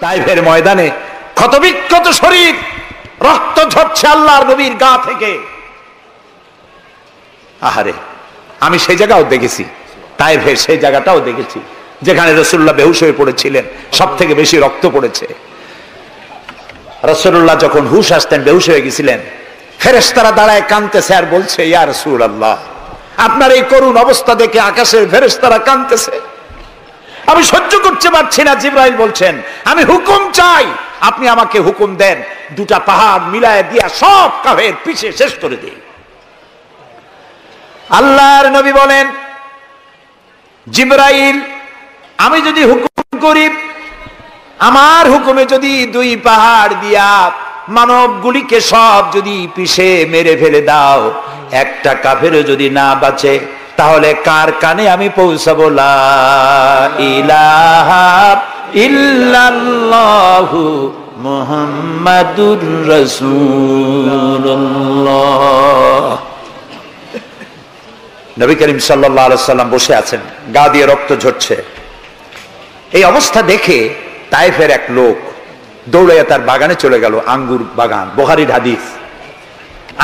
তাইফের ময়দানে ক্ষতবিক্ষত শরীর, রক্ত ঝরছে আল্লাহর নবীর গা থেকে। আহারে, আমি সেই জায়গাও দেখেছি, তাইফের সেই জায়গাটাও দেখেছি যেখানে রাসূলুল্লাহ বেহুশ হয়ে পড়েছিলেন, সব থেকে বেশি রক্ত পড়েছে। রাসূলুল্লাহ যখন হুশ আসতেন, বেহুশ হয়ে গেছিলেন, ফেরেশতারা দাঁড়ায় কাঁদতেছে আর বলছে, ইয়া রাসূলুল্লাহ, আপনার এই করুণ অবস্থা দেখে আকাশের ফেরেশতারা কাঁদতেছে, আমি সহ্য করতে পারছি না। জিবরাইল বলছেন, আমি হুকুম চাই, আপনি আমাকে হুকুম দেন, দুটা পাহাড় মিলায় দিয়া সব কাফের পিছে শেষ করে দিই। আল্লাহর নবী বলেন, জিবরাইল, আমি যদি হুকুম করি, আমার হুকুমে যদি দুই পাহাড় দিয়া মানবগুলিকে সব যদি পিছে মেরে ফেলে দাও, একটা কাফেরও যদি না বাঁচে, তাহলে কার কানে আমি পৌঁছাবো লা ইলাহা ইল্লাল্লাহু মুহাম্মাদুর রাসূলুল্লাহ। নবী করিম সাল্লাল্লাহু আলাইহি ওয়াসাল্লাম বসে আছেন, গা দিয়ে রক্ত ঝরছে। এই অবস্থা দেখে তায়েফের এক লোক দৌড়াইয়া তার বাগানে চলে গেল, আঙ্গুর বাগান, বুখারীর হাদিস।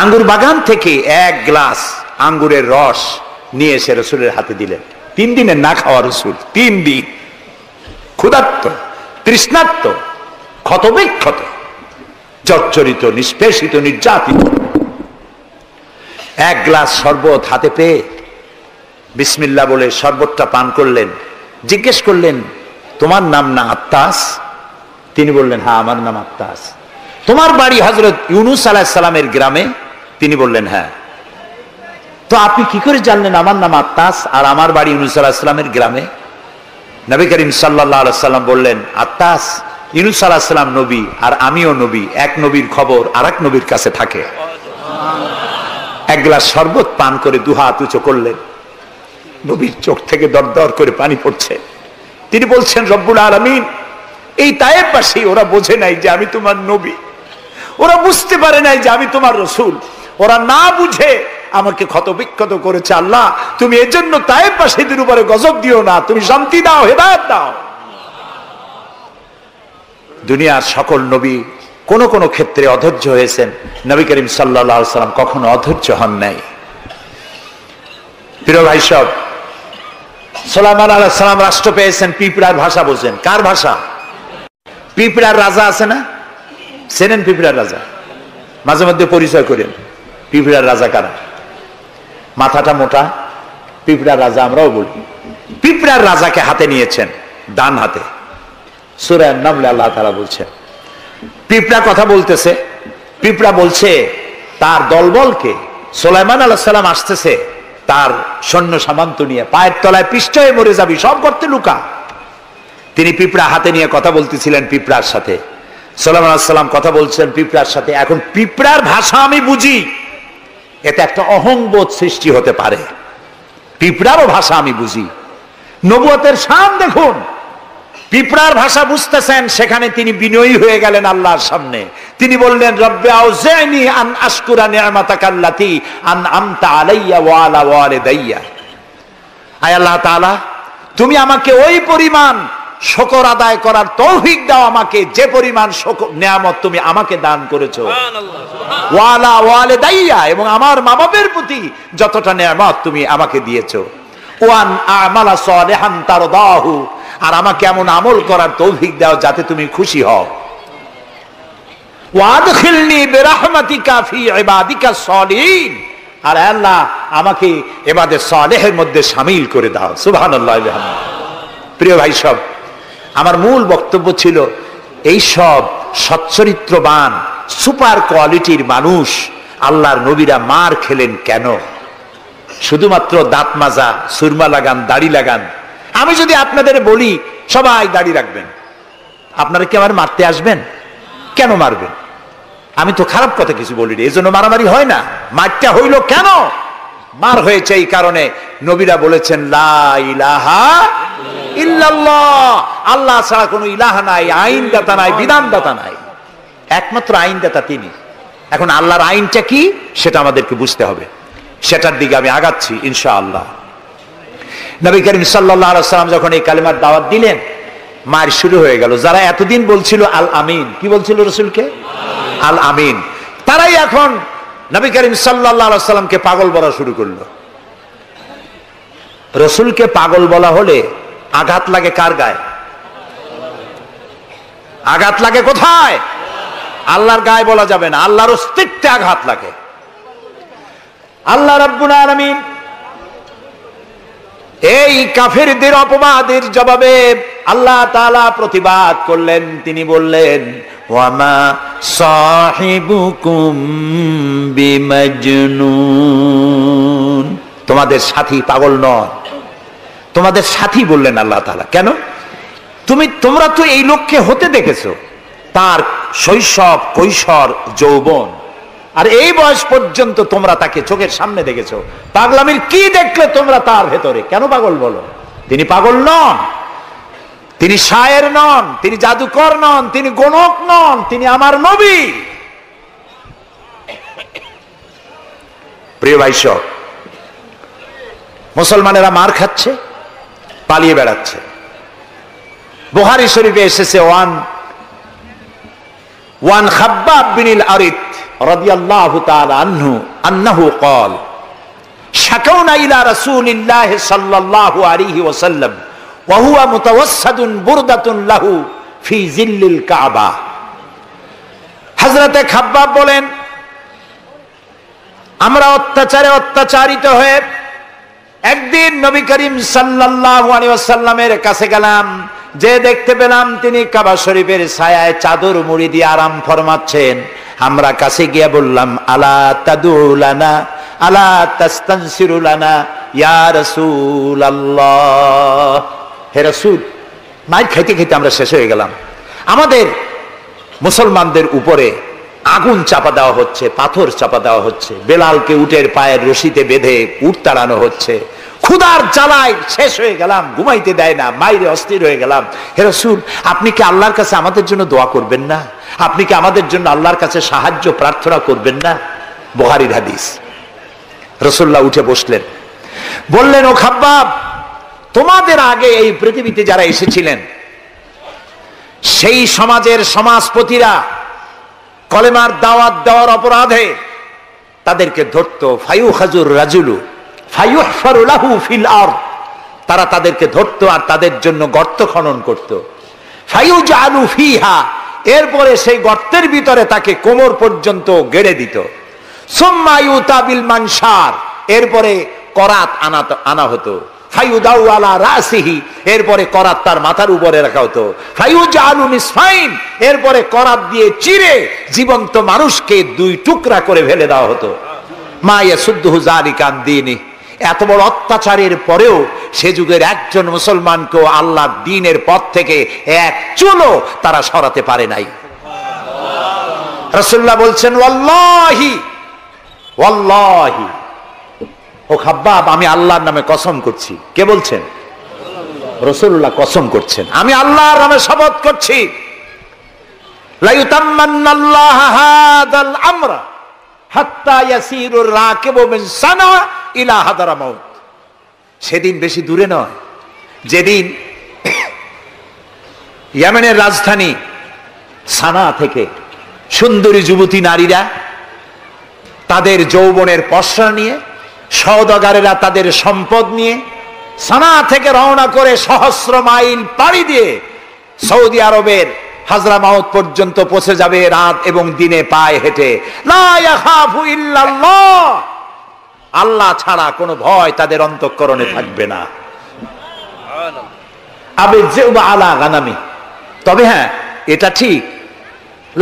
আঙ্গুর বাগান থেকে এক গ্লাস আঙ্গুরের রস নিয়ে এসে রাসূলের হাতে দিলেন। 3 দিনের না খাওয়া রাসূল, 3 দিন ক্ষুধার্ত, তৃষ্ণার্ত, ক্ষতবিক্ষত, জর্জরিত, নিষ্পেষিত, নির্যাতিত। এক গ্লাস শরবত হাতে পেয়ে বিসমিল্লাহ বলে শরবতটা পান করলেন। জিজ্ঞেস করলেন, তোমার নাম না আত্তাস? তিনি বললেন, হ্যাঁ, আমার নাম আত্তাস। তোমার বাড়ি হযরত ইউনূস আলাইহিস সালামের গ্রামে? তিনি বললেন, হ্যাঁ। তো আপনি কি করে জানলেন আমার নাম আত্তাস আর আমার বাড়ি ইউনূস আলাইহিস সালামের গ্রামে? নবী করিম সাল্লাল্লাহু আলাইহি ওয়াসাল্লাম বললেন, আত্তাস, ইউনূস আলাইহিস সালাম নবী আর আমিও নবী, এক নবীর খবর আরেক নবীর কাছে থাকে। এক গ্লাস শরবত পান করে দুহাত উঁচু করলেন, নবীর চোখ থেকে দরদর করে পানি পড়ছে। তিনি বলছেন, রব্বুল আলামিন, এই তায়েফবাসী ওরা বোঝে নাই যে আমি তোমার নবী, ওরা বুঝতে পারে নাই যে আমি তোমার রাসূল, ওরা না বুঝে আমাকে ক্ষতবিক্ষত করেছে। আল্লাহ, তুমি এজন্য তায়েফবাসীদের উপরে গজব দিও না, তুমি শান্তি দাও, হেদায়েত দাও। দুনিয়ার সকল নবী কোন কোন ক্ষেত্রে অধৈর্য হয়েছেন, নবী করিম সাল্লাল্লাহু আলাইহি ওয়াসাল্লাম কখনো অধৈর্য হন নাই। প্রিয় ভাই সব, সুলাইমান আলাইহিস সালাম রাষ্ট্র পেয়েছেন, পিঁপড়ার ভাষা বোঝেন। কার ভাষা? পিঁপড়ার রাজা আছে না, চেনেন পিঁপড়ার রাজা? মাঝে মধ্যে পরিচয় করেন পিঁপড়ার রাজা কারা। মাথাটা মোটা, পিঁপড়ার রাজা আমরাও বলি। পিঁপড়ার রাজাকে হাতে নিয়েছেন, ডান হাতে। সূরা নামলে আল্লাহ তাআলা বলছেন, পিঁপড়া কথা বলতেছে, পিঁপড়া বলছে তার দলবলকে, সুলাইমান আলাইহিস সালাম আসতেছে তার সৈন্য সামন্ত নিয়ে, পায়ের তলায় পিষ্ট হয়ে মরে যাবি, সব গর্তে লুকা। তিনি পিঁপড়া হাতে নিয়ে কথা বলতেছিলেন পিঁপড়ার সাথে। সুলাইমান আলাইহিস সালাম কথা বলছেন পিঁপড়ার সাথে। এখন পিঁপড়ার ভাষা আমি বুঝি, এতে একটা অহংবোধ সৃষ্টি হতে পারে। পিঁপড়ারও ভাষা আমি বুঝি। নবুয়তের শান দেখুন, পিঁপড়ার ভাষা বুঝতেছেন, সেখানে তিনি বিনয়ী হয়ে গেলেন আল্লাহর সামনে। তিনি বললেন, রব্বি আউজি'নি আন আশকুরা নি'মাতাকাল্লাতী আন'আমতা আলাইয়া ওয়া আলা ওয়ালিদাইয়া। আয় আল্লাহ তাআলা, তুমি আমাকে ওই পরিমাণ শুকর আদায় করার তৌফিক দাও আমাকে, যে পরিমাণ নিয়ামত তুমি আমাকে দান করেছো। ওয়া আলা ওয়ালিদাইয়া, এবং আমার মা বাবার প্রতি যতটা নিয়ামত তুমি আমাকে দিয়েছো। ওয়ান আমালা সালিহান তারদাহু, আর আমাকে এমন আমল করার তৌফিক দাও যাতে তুমি খুশি হও। ওয়াদখিলনি বিরাহমাতিকা ফি ইবাদিকাস সালিহিন, আর আল্লাহ আমাকে ইবাদে সালেহের মধ্যে শামিল করে দাও। সুবহানাল্লাহ ওয়া বিহামদিহি। প্রিয় ভাই সব, আমার মূল বক্তব্য ছিল এই সব সচ্চরিত্রবান সুপার কোয়ালিটির মানুষ আল্লাহর নবীরা মার খেলেন কেন? শুধুমাত্র দাঁত মাজা, সুরমা লাগান, দাড়ি লাগান। আমি যদি আপনাদের বলি সবাই দাড়ি রাখবেন, আপনারা কি আমার মারতে আসবেন? কেন মারবেন? আমি তো খারাপ কথা কিছু বলিনি, এই জন্য মারামারি হয় না। মারটা হইল কেন? মার হয়েছে এই কারণে নবীরা বলেছেন, লা ইলাহা ইল্লাল্লাহ, আল্লাহ ছাড়া কোনো ইলাহা নাই, আইনদাতা নাই, বিধানদাতা নাই, একমাত্র আইনদাতা তিনি। এখন আল্লাহর আইনটা কি সেটা আমাদেরকে বুঝতে হবে, সেটার দিকে আমি আগাচ্ছি ইনশাআল্লাহ। নবী করিম সাল্লাল্লাহু আলাইহি ওয়াসাল্লাম যখন এই কালিমার দাওয়াত দিলেন, মার শুরু হয়ে গেল। যারা এতদিন বলছিল আল আমিন, কি বলছিল রসুলকে? আল আমিন, তারাই এখন নবী করিম সাল্লাল্লাহু আলাইহি সাল্লামকে পাগল বলা শুরু করলো। রসুলকে পাগল বলা হলে আঘাত লাগে কার গায়ে? আঘাত লাগে কোথায়? আল্লাহর গায়ে বলা যাবে না, আল্লাহর অস্তিত্বে আঘাত লাগে। আল্লাহ রাব্বুল আলামিন এই কাফেরদের অপবাদের জবাবে আল্লাহ তাআলা প্রতিবাদ করলেন। তিনি বললেন, ওয়ামা সাহিবুকুম বিমাজনুন, তোমাদের সাথী পাগল নয়, তোমাদের সাথী বললেন আল্লাহ তাআলা। কেন? তোমরা তো এই লোককে হতে দেখেছো, তার শৈশব, কৈশোর, যৌবন, আর এই বয়স পর্যন্ত তোমরা তাকে চোখের সামনে দেখেছো। পাগলামির কি দেখলে তোমরা তার ভেতরে? কেন পাগল বলো? তিনি পাগল নন, তিনি শায়ের নন, তিনি জাদুকর নন, তিনি গণক নন, তিনি আমার নবী। প্রিয় ভাই সব, মুসলমানেরা মার খাচ্ছে, পালিয়ে বেড়াচ্ছে। বুখারী শরীফে এসেছে ওয়ান খাব্বাব বিন আরিত রাদিয়াল্লাহু তাআলা আনহু আন্নাহু قال شكونا الى رسول الله صلى الله عليه وسلم وهو متوسد بردة له في ظل الكعبة। হযরতে খাব্বাব বলেন, আমরা অত্যাচারিত হয়ে একদিন নবী করিম সাল্লাল্লাহু আলাইহি ওয়াসাল্লামের কাছে গেলাম, যে দেখতে পেলাম তিনি কাবা শরীফের ছায়ায় চাদর মুড়ি দিয়ে আরাম ফরমাচ্ছেন। আমরা কাছে গিয়ে বললাম, আলা তাদুলানা আলা তাস্তানসিরুলানা ইয়া রাসূলুল্লাহ, হে রাসূল। মাইর খাইতে খাইতে আমরা শেষ হয়ে গেলাম। আমাদের মুসলমানদের উপরে আগুন চাপা দেওয়া হচ্ছে, পাথর চাপা দেওয়া হচ্ছে, বেলালকে উটের পায়ের রশিতে বেঁধে উট তাড়ানো হচ্ছে। ক্ষুধার জ্বালায় শেষ হয়ে গেলাম, ঘুমাইতে দেয় না, মাইরে অস্থির হয়ে গেলাম। হে রাসূল, আপনি কি আল্লাহর কাছে আমাদের জন্য দোয়া করবেন না? আপনি কি আমাদের জন্য আল্লাহর কাছে সাহায্য প্রার্থনা করবেন না? বুখারীর হাদিস। রাসূলুল্লাহ উঠে বসলেন, বললেন, ও খাব্বাব, তোমাদের আগে এই পৃথিবীতে যারা এসেছিলেন সেই সমাজের সমাজপতিরা কলেমার দাওয়াত দেওয়ার অপরাধে তাদেরকে ধরতো। ফায়ুখাজুর রাজুলু ফায়ুহফারু লাহু ফিল আরদ, তারা তাদেরকে ধরতো আর তাদের জন্য গর্ত খনন করত। ফায়ুজালু ফিহা, এরপরে সেই গর্তের ভিতরে তাকে কোমর পর্যন্ত গেড়ে দিত। সুম্মা ইউতা বিল মানশার, এরপরে করাত আনা হতো। ফায়ুদাউ আলা রাসিহি, এরপরে করাত তার মাথার উপরে রাখা হতো। ফায়ুজালু নিসফাইন, এরপরে করাত দিয়ে চিরে জীবন্ত মানুষকে দুই টুকরা করে ফেলে দেওয়া হতো। মা ইয়াসুদ্দুহু যালিকা আন দীনি, এত বড় অত্যাচারের পরেও সে যুগের একজন মুসলমানকেও আল্লাহর দ্বীনের পথ থেকে এক চুলও তারা সরাতে পারে নাই। রাসূলুল্লাহ বলছেন, ওয়াল্লাহি ওয়াল্লাহি, ও খাব্বাব, আমি আল্লাহর নামে কসম করছি। কে বলছেন? রাসূলুল্লাহ কসম করছেন, আমি আল্লাহর নামে শপথ করছি, লা ইউতাম্মান্নাল্লাহু হাদাল আমরা হাত্তা ইয়াসিরুর রাকিবু মিন সানা ইলা হাদারামাউত। সেদিন বেশি দূরে নয়, যেদিন ইয়েমেনের রাজধানী সানা থেকে সুন্দরী যুবতী নারীরা তাদের যৌবনের পসরা নিয়ে, সওদাগারেরা তাদের সম্পদ নিয়ে সানা থেকে রওনা করে সহস্র মাইল পাড়ি দিয়ে সৌদি আরবের হাজরামাউত পর্যন্ত পৌঁছে যাবে রাত এবং দিনে পায়ে হেঁটে। লা ইয়াখাফু ইল্লাল্লাহ, আল্লাহ ছাড়া কোনো ভয় তাদের অন্তঃকরণে থাকবে না। আবিযুবা আলা গানামি, তবে হ্যাঁ এটা ঠিক,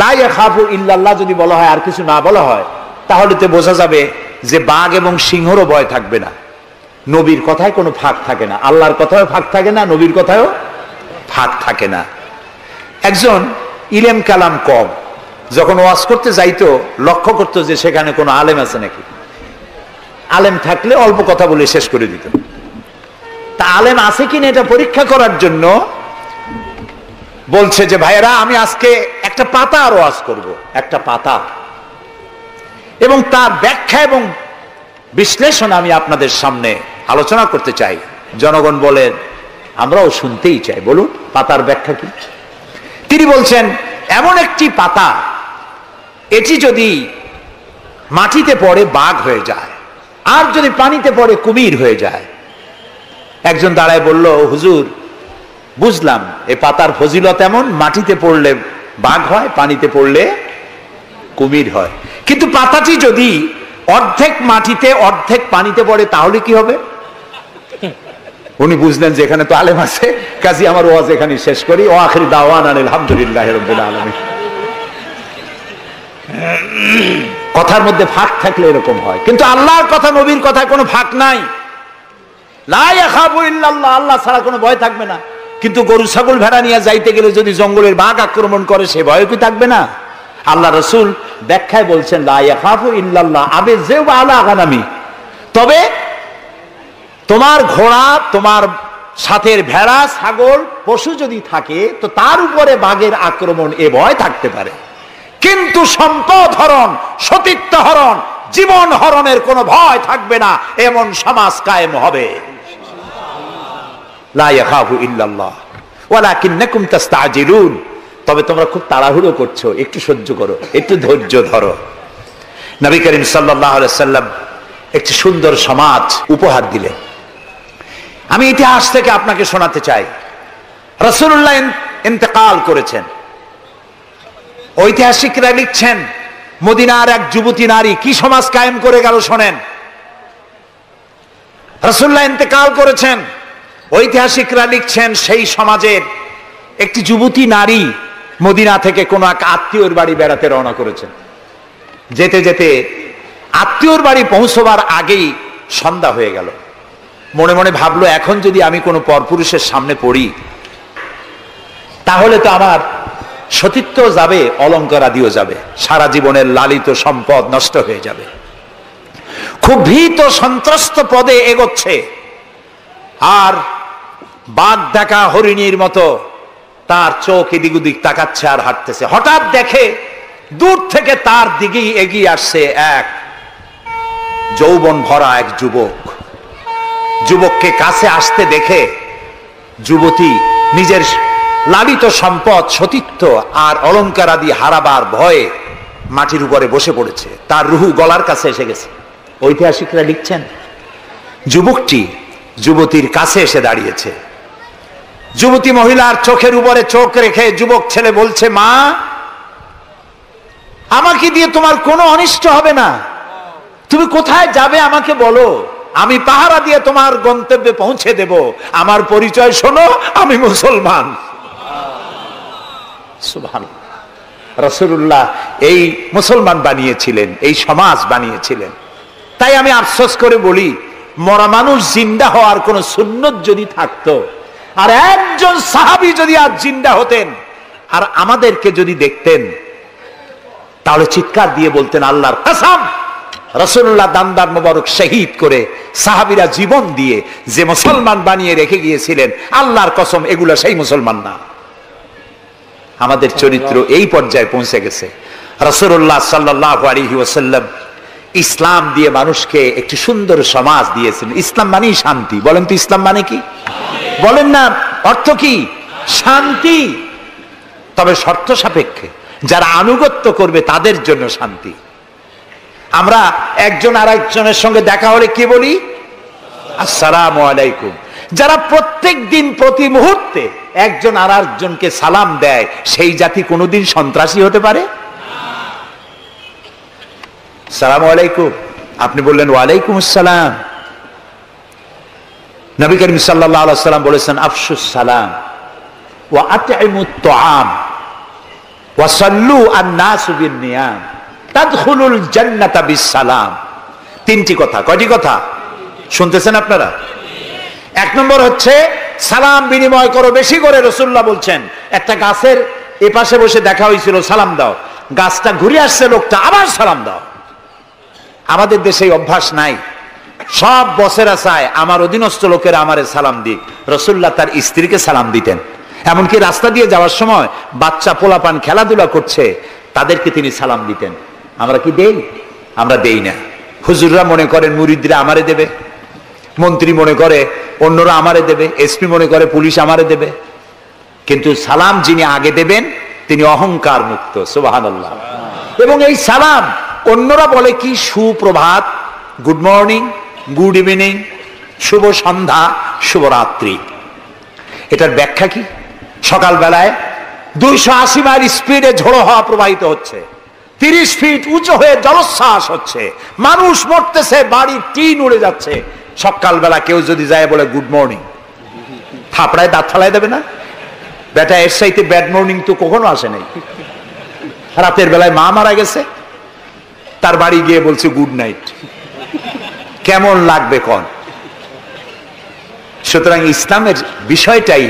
লা ইয়াখাফু ইল্লাল্লাহ যদি বলা হয় আর কিছু না বলা হয়, তাহলে তো বোঝা যাবে যে বাঘ এবং সিংহরও ভয় থাকবে না। নবীর কথায় কোনো ফাঁক থাকে না, আল্লাহর কথায়ও ফাঁক থাকে না, নবীর কথায়ও ফাঁক থাকে না। একজন ইলম কালাম কম, যখন ওয়াজ করতে যাইতো লক্ষ্য করতো যে সেখানে কোনো আলেম আছে নাকি। আলেম থাকলে অল্প কথা বলে শেষ করে দিত। তা আলেম আছে কিনা এটা পরীক্ষা করার জন্য বলছে যে, ভাইয়েরা, আমি আজকে একটা পাতা আর ওয়াজ করব, একটা পাতা, এবং তার ব্যাখ্যা এবং বিশ্লেষণ আমি আপনাদের সামনে আলোচনা করতে চাই। জনগণ বলেন, আমরাও শুনতেই চাই। বলুন পাতার ব্যাখ্যা কি? তিনি বলছেন এমন একটি পাতা, এটি যদি মাটিতে পড়ে বাঘ হয়ে যায়, আর যদি পানিতে পড়ে কুমির হয়ে যায়। একজন দাঁড়ায় বলল, হুজুর বুঝলাম এই পাতার ফজিলত এমন, মাটিতে পড়লে বাঘ হয়, পানিতে পড়লে কুমির হয়, কিন্তু পাতাটি যদি অর্ধেক মাটিতে অর্ধেক পানিতে পড়ে তাহলে কি হবে? উনি বুঝলেন যে এখানে তো আলেম আছে, কাজী আমার ওয়াজ এখানে শেষ করি। ও আখিরি দাওয়ানা আলহামদুলিল্লাহি রাব্বিল আলামিন। কথার মধ্যে ফাঁক থাকলে এরকম হয়, কিন্তু আল্লাহর কথা, নবীর কথায় কোনো ফাঁক নাই। লা ইয়াখাফু ইল্লাল্লাহ, আল্লাহ ছাড়া কোনো ভয় থাকবে না। কিন্তু গরু ছাগল ভেড়া নিয়ে যাইতে গেলে যদি জঙ্গলের বাঘ আক্রমণ করে, সে ভয় কি থাকবে না? আল্লাহ রাসূল ব্যাখ্যায় বলছেন লা ইয়াখাফু ইল্লাল্লাহ আবে যেবা আলা গানামি, তবে তোমার ঘোড়া, তোমার সাথের ভেড়া ছাগল পশু যদি থাকে তো তার উপরে বাঘের আক্রমণ এ ভয় থাকতে পারে, কিন্তু সম্পদ হরণ, সতীত্ব হরণ, জীবন হরণের কোনো ভয় থাকবে না, এমন সমাজ কায়েম হবে। লা ইয়াখাফু ইল্লাল্লাহ ওয়ালাকিন্নাকুম তাস্তাজিলুন, তবে তোমরা খুব তাড়াহুড়ো করছো, একটু সহ্য করো, একটু ধৈর্য ধরো। নবী করিম সাল্লাল্লাহু আলাইহি সাল্লাম একটি সুন্দর সমাজ উপহার দিলেন। আমি ইতিহাস থেকে আপনাকে শোনাতে চাই। রাসূলুল্লাহ ইন্তেকাল করেছেন, ঐতিহাসিকরা লিখছেন মদিনার এক যুবতী নারী কি সমাজ কায়েম করে গেল শোনেন। রাসূলুল্লাহ ইন্তেকাল করেছেন, ঐতিহাসিকরা লিখছেন সেই সমাজের একটি যুবতী নারী মদিনা থেকে কোনো এক আত্মীয়র বাড়ি বেড়াতে রওনা করেছেন। যেতে যেতে আত্মীয়র বাড়ি পৌঁছবার আগেই সন্ধ্যা হয়ে গেল। মনে মনে ভাবলো, এখন যদি আমি কোনো পরপুরুষের সামনে পড়ি তাহলে তো আমার সতীত্ব যাবে, অলংকার আদিও যাবে, সারা জীবনের লালিত সম্পদ নষ্ট হয়ে যাবে। খুব ভীত সন্ত্রস্ত পদে এগোচ্ছে, আর বাঘ দেখা হরিণীর মতো তার চোখ এদিক ওদিক তাকাচ্ছে আর হাঁটতেছে। হঠাৎ দেখে দূর থেকে তার দিকেই এগিয়ে আসছে এক যৌবন ভরা এক যুবক। যুবককে কাছে আসতে দেখে যুবতী নিজের লালিত সম্পদ, সতীত্ব আর অলংকার আদি হারাবার ভয়ে মাটির উপরে বসে পড়েছে, তার রুহু গলার কাছে এসে গেছে। ঐতিহাসিকরা লিখছেন যুবকটি যুবতীর কাছে এসে দাঁড়িয়েছে। যুবতী মহিলার চোখের উপরে চোখ রেখে যুবক ছেলে বলছে, মা, আমাকে দিয়ে তোমার কোনো অনিষ্ট হবে না, তুমি কোথায় যাবে আমাকে বলো, আমি পাহারা দিয়ে তোমার গন্তব্যে পৌঁছে দেব। আমার পরিচয় শোনো, আমি মুসলমান। সুবহানাল্লাহ। রাসূলুল্লাহ এই মুসলমান বানিয়েছিলেন, এই সমাজ বানিয়েছিলেন। তাই আমি আফসোস করে বলি, মরা মানুষ জিন্দা হওয়ার কোন সুন্নত যদি থাকতো, আর একজন সাহাবী যদি আজ জিন্দা হতেন আর আমাদেরকে যদি দেখতেন, তাহলে চিৎকার দিয়ে বলতেন আল্লাহর কসম, রাসূলুল্লাহ দান্দার মোবারক শহীদ করে সাহাবীরা জীবন দিয়ে যে মুসলমান বানিয়ে রেখে গিয়েছিলেন, আল্লাহর কসম এগুলো সেই মুসলমান না। আমাদের চরিত্র এই পর্যায়ে পৌঁছে গেছে। রাসূলুল্লাহ সাল্লাল্লাহু আলাইহি ওয়াসাল্লাম ইসলাম দিয়ে মানুষকে একটি সুন্দর সমাজ দিয়েছেন। ইসলাম মানেই শান্তি। বলেন তো ইসলাম মানে কি? বলেন না, অর্থ কি? শান্তি। তবে শর্ত সাপেক্ষে, যারা আনুগত্য করবে তাদের জন্য শান্তি। আমরা একজন আর একজনের সঙ্গে দেখা হলে কি বলি? আসসালামু আলাইকুম। যারা প্রত্যেক দিন প্রতি মুহূর্তে একজন আর একজনকে সালাম দেয়, সেই জাতি কোনোদিন সন্ত্রাসী হতে পারে? সালামু আলাইকুম, আপনি বললেন ওয়ালাইকুম আসসালাম। নবী করিম সাল্লাল্লাহু আলাইহি ওয়াসাল্লাম বলেছেন আফশুস সালাম ওয়া আতইমুত তুআম ওয়া সাল্লু আন-নাসু বিন-নিয়াম তাদখুলুল জান্নাতা বিস-সালাম। তিনটি কথা। কয়টি কথা শুনতেছেন আপনারা? এক নম্বর হচ্ছে সালাম বিনিময় করো বেশি করে। রাসূলুল্লাহ বলছেন, একটা গাছের এপাশে বসে দেখা হয়েছিল, সালাম দাও। গাছটা ঘুরে আসছে, লোকটা আবার সালাম দাও। আমাদের দেশে অভ্যাস নাই। সব বসেরা চায় আমার অধীনস্থ লোকেরা আমারে সালাম দিক। রাসূলুল্লাহ তার স্ত্রীকে সালাম দিতেন। এমনকি রাস্তা দিয়ে যাওয়ার সময় বাচ্চা পোলাপান খেলাধুলা করছে, তাদেরকে তিনি সালাম দিতেন। আমরা কি দেই? আমরা দেই না। হুজুররা মনে করেন মুরিদরা আমারে দেবে, মন্ত্রী মনে করে অন্যরা আমারে দেবে, এসপি মনে করে পুলিশ আমারে দেবে। কিন্তু সালাম যিনি আগে দেবেন তিনি অহংকার মুক্ত, সুবহানাল্লাহ। এবং এই সালাম অন্যরা বলে কি সুপ্রভাত, গুড মর্নিং, গুড ইভিনিং, শুভ সন্ধ্যা, শুভরাত্রি। এটার ব্যাখ্যা কি? সকালবেলায় 280 মাইল স্পিডে ঝোড়ো হওয়া প্রবাহিত হচ্ছে, 30 ফিট উঁচু হয়ে জলোচ্ছ্বাস হচ্ছে, মানুষ মরতেছে, বাড়ির টিন উড়ে যাচ্ছে। সকালবেলা কেউ যদি যায় বলে গুড মর্নিং, থাপড়ায় দাঁত ফালাই দেবে না? বেটা এর সাইতে ব্যাড মর্নিং তো কখনো আসে নাই। রাতের বেলায় মা মারা গেছে, তার বাড়ি গিয়ে বলছে গুড নাইট, কেমন লাগবে কোন? সুতরাং ইসলামের বিষয়টাই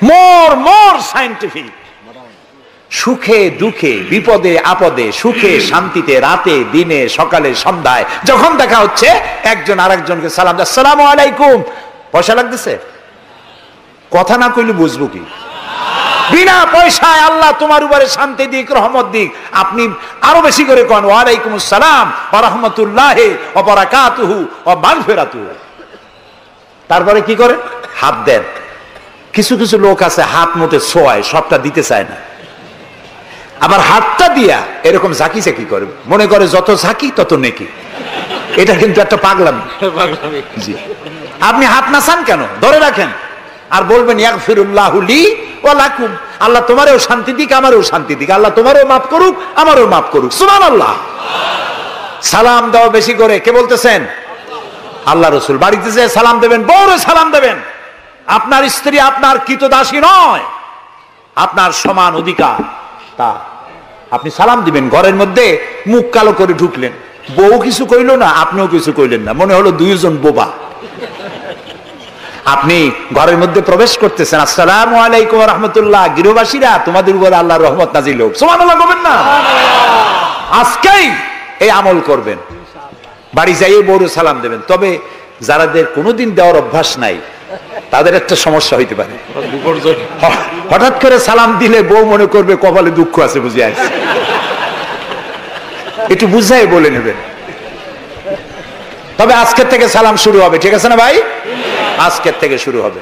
মোর সায়েন্টিফিক। সুখে দুঃখে, বিপদে আপদে, সুখে শান্তিতে, রাতে দিনে, সকালে সন্ধ্যায় যখন দেখা হচ্ছে একজন আরেকজনকে সালাম, আসসালামু আলাইকুম। পয়সা লাগতেছে? কথা না কইলে বুঝবো কি? বিনা পয়সায় আল্লাহ তোমার উপরে শান্তি দিক, রহমত দিক। আপনি আরো বেশি করে কোন ওয়ালাইকুম আসসালাম ওয়া রাহমাতুল্লাহি ওয়া বারাকাতুহু ওয়া মাগফিরাতুহু। তারপরে কি করে? হাত দেন। কিছু কিছু লোক আছে হাত মতে ছোঁয়ায়, সবটা দিতে চায় না। আবার হাতটা দিয়া এরকম ঝাঁকি ঝাঁকি করে, মনে করে যত ঝাঁকি তত নেকি। এটা কিন্তু একটা পাগলামি। জি, আপনি হাত নাচান কেন? ধরে রাখেন আর বলবেন ইয়াগফিরুল্লাহু লি ওয়া লাকুম, আল্লাহ তোমারও শান্তি দিক, আমারও শান্তি দিক, আল্লাহ তোমারও মাফ করুক, আমারও মাফ করুক, সুবহানাল্লাহ। সালাম দাও বেশি করে। কে বলতেছেন? আল্লাহ রাসূল। বাড়িতে যে সালাম দেবেন, বউরে সালাম দেবেন। আপনার স্ত্রী আপনার কৃতদাসী নয়, আপনার সমান অধিকার তা। আপনি সালাম দিবেন। ঘরের মধ্যে মুখ কালো করে ঢুকলেন, বউ কিছু কইল না, আপনিও কিছু কইলেন না, মনে হলো দুইজন বোবা। আপনি ঘরের মধ্যে প্রবেশ করতেছেন, আসসালামু আলাইকুম ওয়া রাহমাতুল্লাহ, গৃহবাসীরা তোমাদের উপর আল্লাহর রহমত নাজিল হোক, সুবহানাল্লাহ বলবেন না? আজকেই এই আমল করবেন, বাড়ি যাইয়ে বউরে সালাম দেবেন। তবে যারাদের কোনোদিন দেওয়ার অভ্যাস নাই তাদের একটা সমস্যা হইতে পারে। হঠাৎ করে সালাম দিলে বউ মনে করবে কপালে দুঃখ আছে বুঝে আছে, একটু বুঝাই বলে নেবেন। তবে আজকের থেকে সালাম শুরু হবে, ঠিক আছে না ভাই? আজকের থেকে শুরু হবে।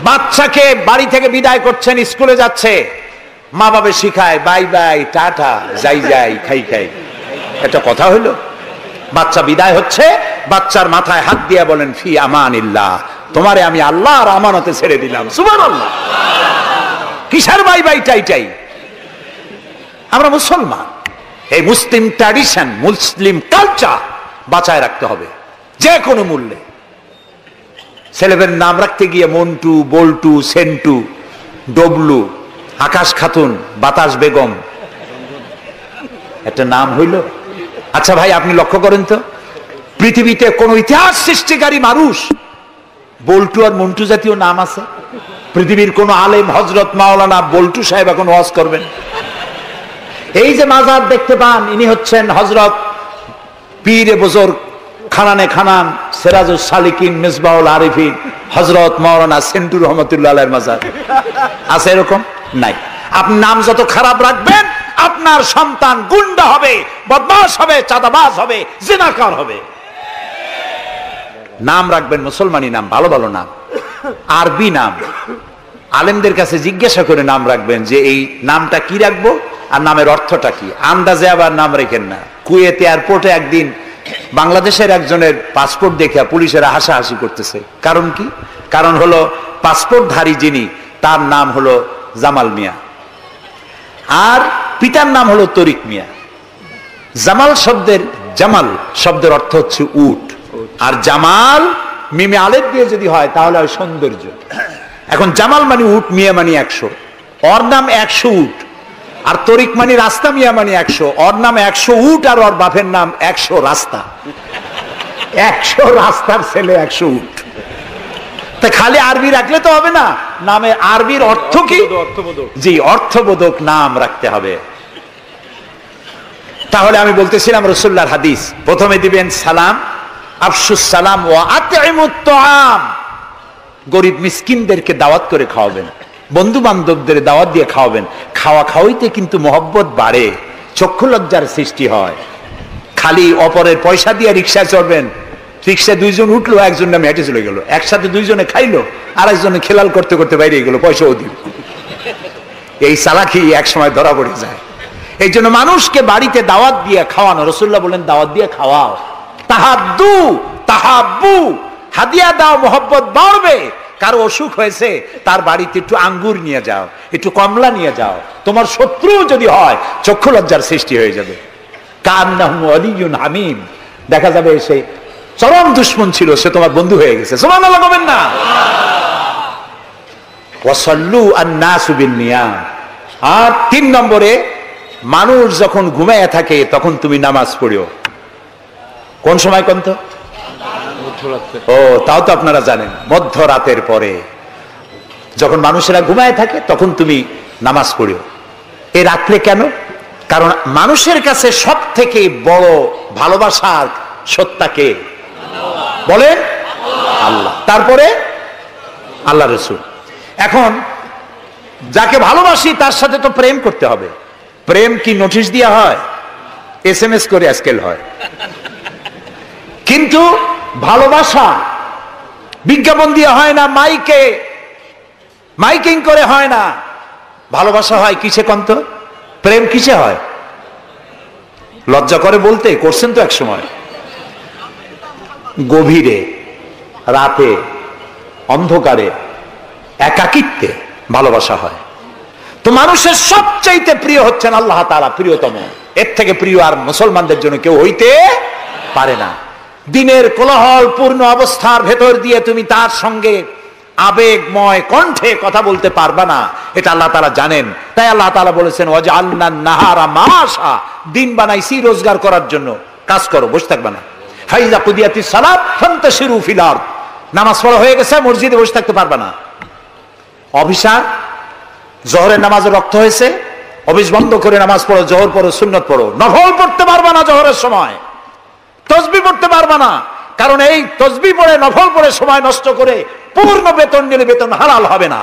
বাচ্চাকে বাড়ি থেকে বিদায় করছেন, স্কুলে যাচ্ছে, মা বাবা শিখায় বাই বাই, টাটা, যাই যাই, খাই খাই। একটা কথা হইলো? বাচ্চা বিদায় হচ্ছে, বাচ্চার মাথায় হাত দিয়ে বলেন ফি আমানিল্লাহ, তোমারে আমি আল্লাহর আমানতে ছেড়ে দিলাম, সুবহানাল্লাহ। কিসের বাই বাই টাই? আমরা মুসলমান, এই মুসলিম ট্র্যাডিশন, মুসলিম কালচার বাঁচায় রাখতে হবে যে কোনো মূল্যে। ছেলেদের নাম রাখতে গিয়ে মন্টু, বল্টু, সেন্টু, ডবলু, আকাশ খাতুন, বাতাস বেগম, একটা নাম হইল? আচ্ছা ভাই, আপনি লক্ষ্য করেন তো, পৃথিবীতে কোন ইতিহাস সৃষ্টিকারী মানুষ বল্টু আর মন্টু জাতীয় নাম আছে? পৃথিবীর কোন আলেম, হযরত মাওলানা বল্টু সাহেব এখন ওয়াজ করবেন? এই যে মাজার দেখতে পান, ইনি হচ্ছেন হযরত পীরে বুজুর্গ খানানে খানান সিরাজুস সালিকিন মিসবাহুল আরিফিন হযরত মাওলানা সেন্টু রহমাতুল্লাহ আলাইহির মাজার আছে? এরকম নাই। আপনি নাম যত খারাপ রাখবেন, আপনার সন্তান গুন্ডা হবে, বদমাশ হবে, চাঁদাবাজ হবে, জিনাকার হবে। নাম রাখবেন মুসলমানি নাম, ভালো ভালো নাম, আরবি নাম। আলেমদের কাছে জিজ্ঞাসা করে নাম রাখবেন যে এই নামটা কি রাখবো আর নামের অর্থটা কি। আন্দাজে আবার নাম রেখেন না। কুয়েত এয়ারপোর্টে একদিন বাংলাদেশের একজনের পাসপোর্ট দেখে পুলিশেরা হাসাহাসি করতেছে। কারণ কি? কারণ হলো পাসপোর্টধারী যিনি, তার নাম হলো জামাল মিয়া, আর পিতার নাম হলো তরিক মিয়া। জামাল শব্দের অর্থ হচ্ছে উট, আর জামাল মিমে আলেফ দিয়ে যদি হয় তাহলে হয় সৌন্দর্য। এখন জামাল মানে উট, মিয়া মানে 100, ওর নাম 100 উট। আর তরিক মানে রাস্তা, মিয়া মানে 100, ওর নাম 100 উট আর ওর বাপের নাম 100 রাস্তা। 100 রাস্তার ছেলে 100 উট। তা খালি আরবি রাখলে তো হবে না, নামে আরবির অর্থ কি? জি, অর্থবোধক নাম রাখতে হবে। তাহলে আমি বলতেছিলাম রাসূলুল্লাহর হাদিস, প্রথমে দিবেন সালাম, আফশুস সালাম ওয়া আতইমুত তাআম, গরিব মিসকিনদেরকে দাওয়াত করে খাওয়াবেন, বন্ধু বান্ধবদের দাওয়াত দিয়ে খাওয়াবেন। খাওয়া খাওয়াইতে কিন্তু মহব্বত বাড়ে, চক্ষু লজ্জার সৃষ্টি হয়। খালি অপরের পয়সা দিয়ে রিকশায় চড়বেন, রিক্সা দুইজন উঠলো, একজন নামে হেঁটে চলে গেল, একসাথে দুইজনে খাইলো, আর একজনে খেলাল করতে করতে বাইরে গেল, পয়সাও দিল। এই চালাকি এক সময় ধরা পড়ে যায়। এই জন্য মানুষকে বাড়িতে দাওয়াত দিয়ে খাওয়ানো, রাসূলুল্লাহ বলেন দাওয়াত দিয়ে খাওয়াও। তাহাদ্দু তাহাব্বু, হাদিয়া দাও, মোহব্বত বাড়বে। কারো অসুখ হয়েছে, তার বাড়িতে একটু আঙ্গুর নিয়ে যাও, একটু কমলা নিয়ে যাও। তোমার শত্রু যদি হয়, চক্ষু লজ্জার সৃষ্টি হয়ে যাবে। কান্নাহু ওয়ালিয়ুন হামিম, দেখা যাবে সে চরম দুশমন ছিল, সে তোমার বন্ধু হয়ে গেছে। সুবহানাল্লাহ বলবেন না? ওয়াসাল্লু আন-নাসু বিন-নিয়াম। আর 3 নম্বরে, মানুষ যখন ঘুমায় থাকে তখন তুমি নামাজ পড়িও। কোন সময় কোন তো? ও, তাও তো আপনারা জানেন, মধ্যরাতের পরে যখন মানুষেরা ঘুমায় থাকে তখন তুমি নামাজ পড়িও। এই রাত্রে কেন? কারণ মানুষের কাছে সব থেকে বড় ভালোবাসার সত্তাকে বলেন আল্লাহ, তারপরে আল্লাহ রাসূল। এখন যাকে ভালোবাসি তার সাথে তো প্রেম করতে হবে। প্রেম কি নোটিশ দেওয়া হয়? SMS করে আজকাল হয়। কিন্তু ভালোবাসা বিজ্ঞাপন দিয়ে হয় না, মাইকিং করে হয় না। ভালোবাসা হয় কিসে কন্ত? প্রেম কিসে হয়? লজ্জা করে বলতে, করছেন তো এক সময়। গভীরে, রাতে, অন্ধকারে, একাকিত্বে ভালোবাসা হয়। তো মানুষের সবচাইতে প্রিয় হচ্ছেন আল্লাহ তাআলা, প্রিয়তম। এর থেকে প্রিয় আর মুসলমানদের জন্য কেউ হইতে পারে না। দিনের কোলাহল পূর্ণ অবস্থার ভেতর দিয়ে তুমি তার সঙ্গে আবেগময় কণ্ঠে কথা বলতে পারবা না, এটা আল্লাহ তাআলা জানেন। তাই আল্লাহ তাআলা বলেছেন ওয়াজআলনান নাহারা মাশা, দিন বানাইছি রোজগার করার জন্য, কাজ করো, বসে থাকবা না। ফাইজা কুদিয়াতিস সালাত ফান্তাশিরু ফিল আরদ, নামাজ পড়া হয়ে গেছে, মসজিদে বসে থাকতে পারবা না। অফিসার, জোহরের নামাজে রক্ত হয়েছে, অফিস বন্ধ করে নামাজ পড়ো, জোহর পড়ো, সুন্নত পড়ো। নফল পড়তে পারবা না জোহরের সময়, তসবিহ পড়তে পারবা না, কারণ এই তসবিহ পড়ে, নফল পড়ে সময় নষ্ট করে পূর্ণ বেতন নিলে বেতন হালাল হবে না।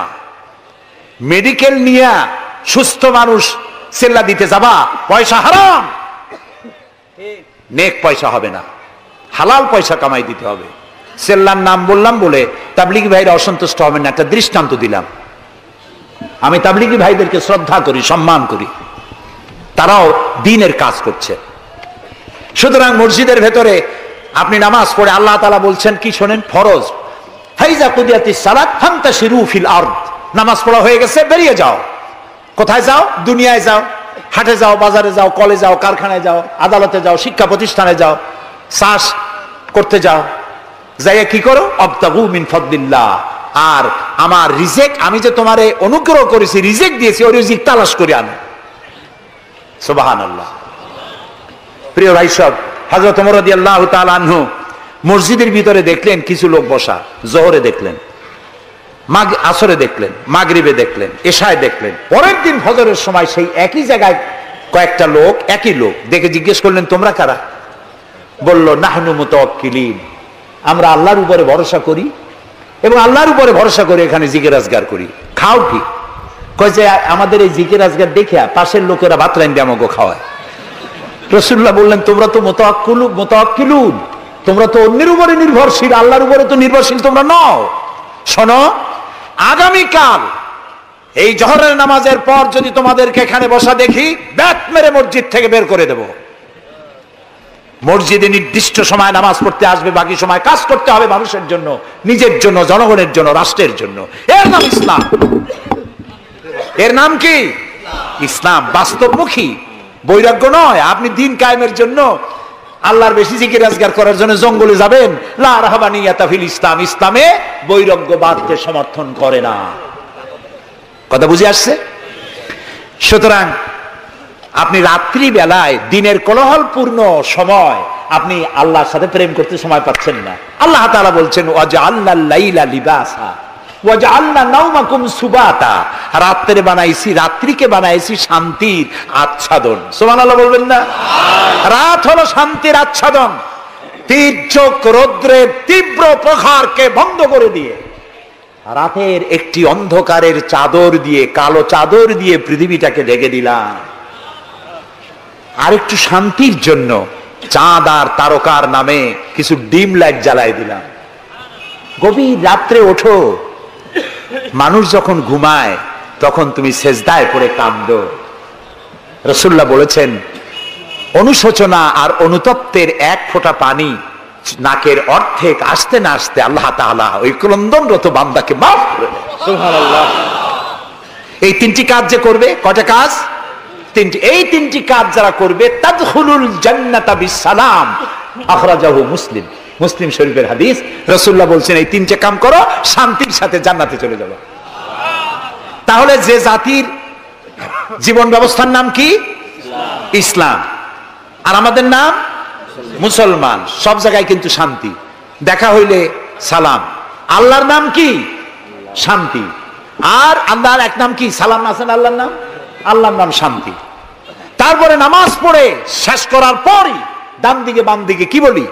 মেডিকেল নিয়ে সুস্থ মানুষ সেল্লা দিতে যাবা, পয়সা হারাম, নেক পয়সা হবে না, হালাল পয়সা কামাই দিতে হবে। সেল্লার নাম বললাম বলে তাবলিগি ভাইরা অসন্তুষ্ট হবেন না, একটা দৃষ্টান্ত দিলাম। আমি তাবলিগি ভাইদেরকে শ্রদ্ধা করি, সম্মান করি, তারাও দ্বীনের কাজ করছে। সুতরাং মসজিদের ভেতরে আপনি নামাজ পড়ে আল্লাহ তাআলা বলছেন কি শোনেন, ফরজ, ফাইজা কুদিয়াতিস সালাত ফান্তাশিরু ফিল আরদ, নামাজ পড়া হয়ে গেছে, বেরিয়ে যাও। কোথায় যাও? দুনিয়ায় যাও, হাটে যাও, বাজারে যাও, কলে যাও, কারখানায় যাও, আদালতে যাও, শিক্ষা প্রতিষ্ঠানে যাও, চাষ করতে যাও। যাইয়া কি করো? আবতাগু মিন ফাদলিল্লাহ, আর আমার রিজিক, আমি যে তোমারে অনুগ্রহ করেছি, রিজিক দিয়েছি, ওই রিজিক তালাশ করে আনো। সুবহানাল্লাহ। প্রিয় ভাই সব, হযরত ওমর রাদিয়াল্লাহু তাআলা আনহু মসজিদের ভিতরে দেখলেন কিছু লোক বসা, জোহরে দেখলেন, আসরে দেখলেন, মাগরিবে দেখলেন, এশায় দেখলেন। পরের দিন ফজরের সময় সেই একই জায়গায় কয়েকটা লোক, একই লোক দেখে জিজ্ঞেস করলেন তোমরা কারা? বলল নাহনু মুতাওয়াক্কিলিন, আমরা আল্লাহর উপরে ভরসা করি এবং আল্লাহর উপরে ভরসা করে এখানে জিকির আজগার করি। খাও কি? কয় যে আমাদের এই জিকির আজগার দেখে পাশের লোকেরা ভাত রাইন্দে আমাকে খাওয়ায়। রাসূলুল্লাহ বললেন তোমরা তো মুতাওয়াক্কিলুন, তোমরা তো অন্যের উপরে নির্ভরশীল, আল্লাহর উপরে তো নির্ভরশীল তোমরা নও। শোনো, আগামীকাল এই জোহরের নামাজের পর যদি তোমাদেরকে এখানে বসা দেখি, ব্যাট মেরে মসজিদ থেকে বের করে দেব। মসজিদে নির্দিষ্ট সময় নামাজ পড়তে আসবে, বাকি সময় কাজ করতে হবে মানুষের জন্য, নিজের জন্য, জনগণের জন্য, রাষ্ট্রের জন্য। এর নাম ইসলাম। এর নাম কি? ইসলাম। বাস্তবমুখী, বৈরাগ্য নয়। আপনি দিন কায়েমের জন্য, আল্লাহর বেশি জিকির আজগার করার জন্য জঙ্গলে যাবেন, লা রাহবানিয়াতা ফিল ইসলাম, ইসলামে বৈরাগ্যবাদকে সমর্থন করে না। কথা বুঝে আসছে? সুতরাং আপনি রাত্রি বেলায়, দিনের কোলাহলপূর্ণ সময়, আপনি আল্লাহর সাথে প্রেম করতে সময় পাচ্ছেন না। আল্লাহ তাআলা বলছেন ওয়াজআলনাল লাইলা লিবাসা ওয়াজআলনা নাওমাকুম সুবাতা, রাত্রে বানাইছি, রাত্রিকে বানাইছি শান্তির আচ্ছাদন। সুবহানাল্লাহ বলবেন না? রাত হলো শান্তির আচ্ছাদন। তীর্যক রৌদ্রের তীব্র প্রখারকে বন্ধ করে দিয়ে রাতের একটি অন্ধকারের চাদর দিয়ে, কালো চাদর দিয়ে পৃথিবীটাকে ঢেকে দিলাম। আর একটু শান্তির জন্য চাঁদ আর তারকার নামে কিছু ডিম লাইট জ্বালাই দিলাম। গভীর রাত্রে ওঠো, মানুষ যখন ঘুমায় তখন তুমি সেজদায় পড়ে কাঁদো। রাসূলুল্লাহ বলেছেন, অনুশোচনা আর অনুতপ্তের এক ফোঁটা পানি নাকের অর্ধেক আসতে না আসতে আল্লাহ তাআলা ওই ক্রন্দনরত বান্দাকে মাফ করে দেন। সুবহানাল্লাহ। এই তিনটি কাজ যে করবে, কয়টা কাজ? তিনটি। এই তিনটি কাজ যারা করবে তাদখুলুল জান্নাতা বিসসালাম, আখরাজাহু মুসলিম। মুসলিম শরীফের হাদিস। রাসূলুল্লাহ বলছেন, এই তিনটে কাম করো, শান্তির সাথে জান্নাতে চলে যাবে। তাহলে যে জাতির জীবন ব্যবস্থার নাম কি? ইসলাম। আর আমাদের নাম মুসলমান। সব জায়গায় কিন্তু শান্তি, দেখা হইলে সালাম। আল্লাহর নাম কি? শান্তি। আর আল্লাহর এক নাম কি? সালাম আছে না আল্লাহর নাম? আল্লাহর নাম শান্তি। তারপরে নামাজ পড়ে শেষ করার পরই ডান দিকে বাম দিকে কি বলি?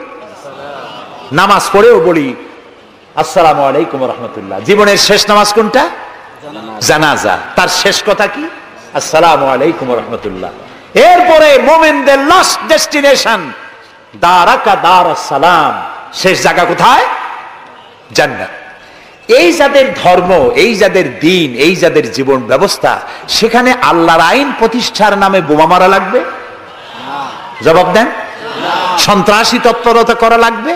নামাজ পড়েও বলি আসসালামু আলাইকুম ওয়া রাহমাতুল্লাহ। জীবনের শেষ নামাজ কোনটা? জানাজা। তার শেষ কথা কি? আসসালামু আলাইকুম ওয়া রাহমাতুল্লাহ। এরপরে মুমিনদের লাস্ট ডেস্টিনেশন দারাকা দারাস সালাম, শেষ জায়গা কোথায়? জান্নাত। এই যাদের ধর্ম, এই যাদের দ্বীন, এই যাদের জীবন ব্যবস্থা, সেখানে আল্লাহর আইন প্রতিষ্ঠার নামে বোমা মারা লাগবে? জবাব দেন। সন্ত্রাসী তৎপরতা করা লাগবে?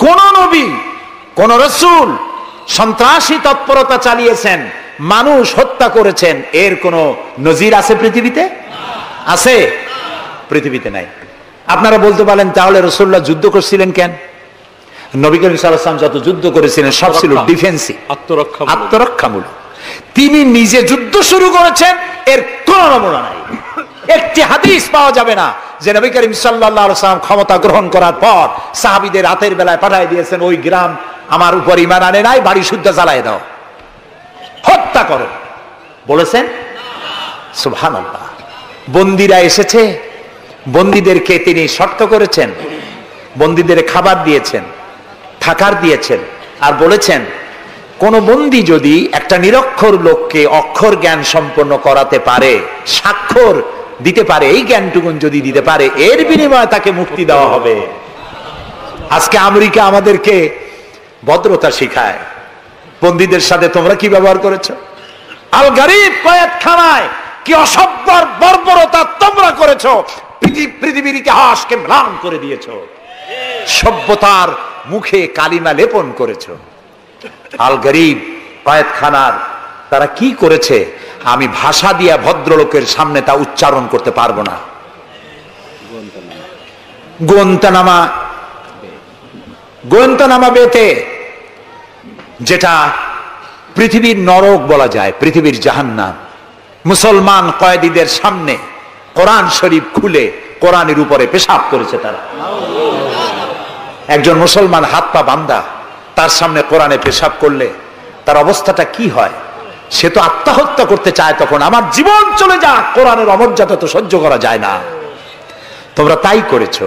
কোন নবী, কোন রাসূল সন্ত্রাসী তৎপরতা চালিয়েছেন, মানুষ হত্যা করেছেন, এর কোন নজির আছে পৃথিবীতে? আছে? পৃথিবীতে নাই। আপনারা বলতে পারেন, তাহলে রাসূলুল্লাহ যুদ্ধ করছিলেন কেন? নবী করিম সাল্লাল্লাহু আলাইহি ওয়াসাল্লাম যত যুদ্ধ করেছিলেন সব ছিল ডিফেন্সিভ, আত্মরক্ষামূলক। তিনি নিজে যুদ্ধ শুরু করেছেন, এর কোন নমুনা নাই। একটি হাদিস পাওয়া যাবে না যে নবী করিম সাল্লাল্লাহু আলাইহি ওয়াসাল্লাম ক্ষমতা গ্রহণ করার পর সাহাবীদের রাতের বেলায় পাঠিয়ে দিয়েছেন, ওই গ্রাম আমার উপর ঈমান আনে নাই, বাড়ি শুদ্ধ জ্বালায় দাও, হত্যা করো, বলেছেন? সুবহানাল্লাহ। বন্দীরা এসেছে, বন্দীদেরকে তিনি শর্ত করেছেন, বন্দীদের খাবার দিয়েছেন, থাকার দিয়েছেন, আর বলেছেন কোন বন্দী যদি একটা নিরক্ষর লোককে অক্ষর জ্ঞান সম্পন্ন করাতে পারে, স্বাক্ষর দিতে পারে, এই জ্ঞানটুকুন যদি দিতে পারে, এর বিনিময়ে তাকে মুক্তি দেওয়া হবে। আজকে আমেরিকা আমাদেরকে ভদ্রতা শিখায়, বন্দীদের সাথে তোমরা কি ব্যবহার করেছো? আল গারিব কয়েদখানায় কি অসভ্যর বর্বরতা তোমরা করেছো, পৃথিবীর ইতিহাসকে ম্লান করে দিয়েছো, সভ্যতার মুখে কালিমা লেপন করেছো। আল গরিব কয়েদখানার তারা কি করেছে আমি ভাষা দিয়া ভদ্রলোকের সামনে তা উচ্চারণ করতে পারবো না। গোয়েন্তানামা বেতে, যেটা পৃথিবীর নরক বলা যায়, পৃথিবীর জাহান্নাম, মুসলমান কয়েদিদের সামনে কোরআন শরীফ খুলে কোরআনের উপরে পেশাব করেছে তারা। একজন মুসলমান হাত পা বান্ধা, তার সামনে কোরআনে পেশাব করলে তার অবস্থাটা কি হয়? সে তো আত্মহত্যা করতে চায়, তখন আমার জীবন চলে যাক, কোরআনের অমর্যাদা তো সহ্য করা যায় না। তোমরা তাই করেছো।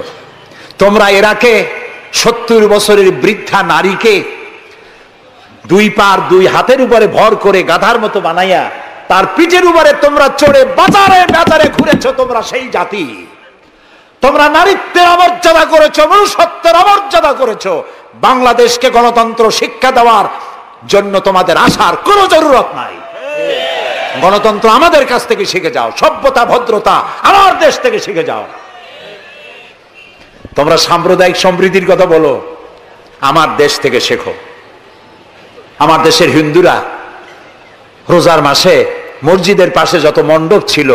তোমরা ইরাকে 70 বছরের বৃদ্ধা নারীকে দুই পার দুই হাতের উপরে ভর করে গাধার মতো বানাইয়া তার পিঠের উপরে তোমরা চড়ে বাজারে বাজারে ঘুরেছো। তোমরা সেই জাতি, তোমরা নারীত্বের অমর্যাদা করেছো, মনুষ্যত্বের অমর্যাদা করেছো। বাংলাদেশকে গণতন্ত্র শিক্ষা দেওয়ার জন্য তোমাদের আসার কোনো জরুরত নাই। গণতন্ত্র আমাদের কাছ থেকে শিখে যাও, সভ্যতা ভদ্রতা আমার দেশ থেকে শিখে যাও। তোমরা সাম্প্রদায়িক সম্প্রীতির কথা বলো, আমার দেশ থেকে শেখো। আমার দেশের হিন্দুরা রোজার মাসে মসজিদের পাশে যত মণ্ডপ ছিল,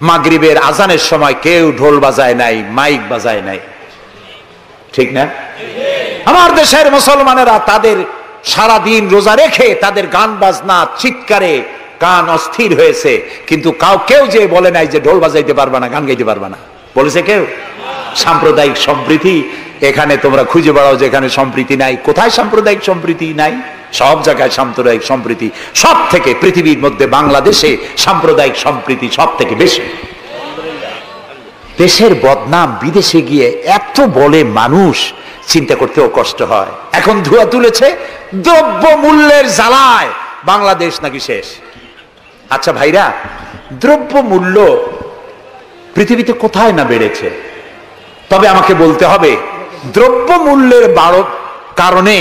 মাগরিবের আজানের সময় কেউ ঢোল বাজায় নাই, মাইক বাজায় নাই, ঠিক না? আমার দেশের মুসলমানেরা তাদের সারা দিন রোজা রেখে তাদের গান বাজনা চিৎকারে কান অস্থির হয়েছে, কিন্তু কেউ যে বলে নাই যে ঢোল বাজাইতে পারবা না, গান গাইতে পারবা না, বলেছে কেউ? সাম্প্রদায়িক সম্প্রীতি এখানে তোমরা খুঁজে বেড়াও যেখানে সম্প্রীতি নাই। কোথায় সাম্প্রদায়িক সম্প্রীতি নাই? সব জায়গায় সাম্প্রদায়িক সম্প্রীতি। সব থেকে পৃথিবীর মধ্যে বাংলাদেশে সাম্প্রদায়িক সম্প্রীতি সব থেকে বেশি। দেশের বদনাম বিদেশে গিয়ে এত বলে মানুষ, চিন্তা করতেও কষ্ট হয়। এখন ধোঁয়া তুলেছে দ্রব্য মূল্যের জ্বালায় বাংলাদেশ নাকি শেষ। আচ্ছা ভাইরা, দ্রব্য মূল্য পৃথিবীতে কোথায় না বেড়েছে? তবে আমাকে বলতে হবে, দ্রব্য মূল্যের বাড়ত কারণে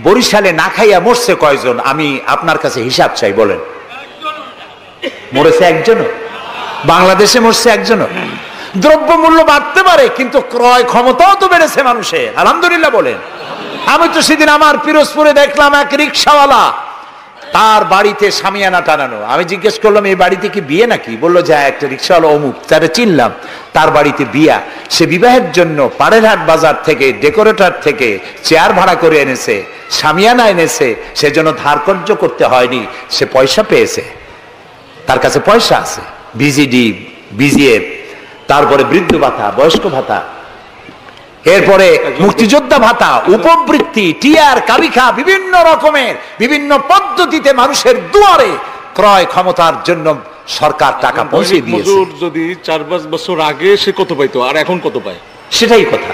বরিশালে না খাইয়া মরছে কয়জন? আমি আপনার কাছে হিসাব চাই, বলেন। মরেছে একজনও? বাংলাদেশে মরছে একজনও? দ্রব্য মূল্য বাড়তে পারে, কিন্তু ক্রয় ক্ষমতাও তো বেড়েছে মানুষের, আলহামদুলিল্লাহ বলেন। আমি তো সেদিন আমার পিরোজপুরে দেখলাম এক রিক্সাওয়ালা, তার বাড়িতে শামিয়ানা টানানো। আমি জিজ্ঞেস করলাম, এই বাড়িতে কি বিয়ে নাকি? বললো যে একটা রিক্সাওয়ালা অমুক, তারা চিনলাম, তার বাড়িতে বিয়া। সে বিবাহের জন্য পাড়েরহাট বাজার থেকে, ডেকোরেটর থেকে চেয়ার ভাড়া করে এনেছে, শামিয়ানা এনেছে, সেজন্য ধার কর্য করতে হয়নি, সে পয়সা পেয়েছে, তার কাছে পয়সা আছে। বিজিডি, বিজিএফ, তারপরে বৃদ্ধ ভাতা, বয়স্ক ভাতা, এরপরে মুক্তিযোদ্ধা ভাতা, উপবৃত্তি, টিআর, কাবিখা, বিভিন্ন রকমের বিভিন্ন পদ্ধতিতে মানুষের দুয়ারে ক্রয় ক্ষমতার জন্য সরকার টাকা পৌঁছে দিয়েছে। যদি 4-5 বছর আগে সে কত পাইতো, আর এখন কত পায়? সেটাই কথা।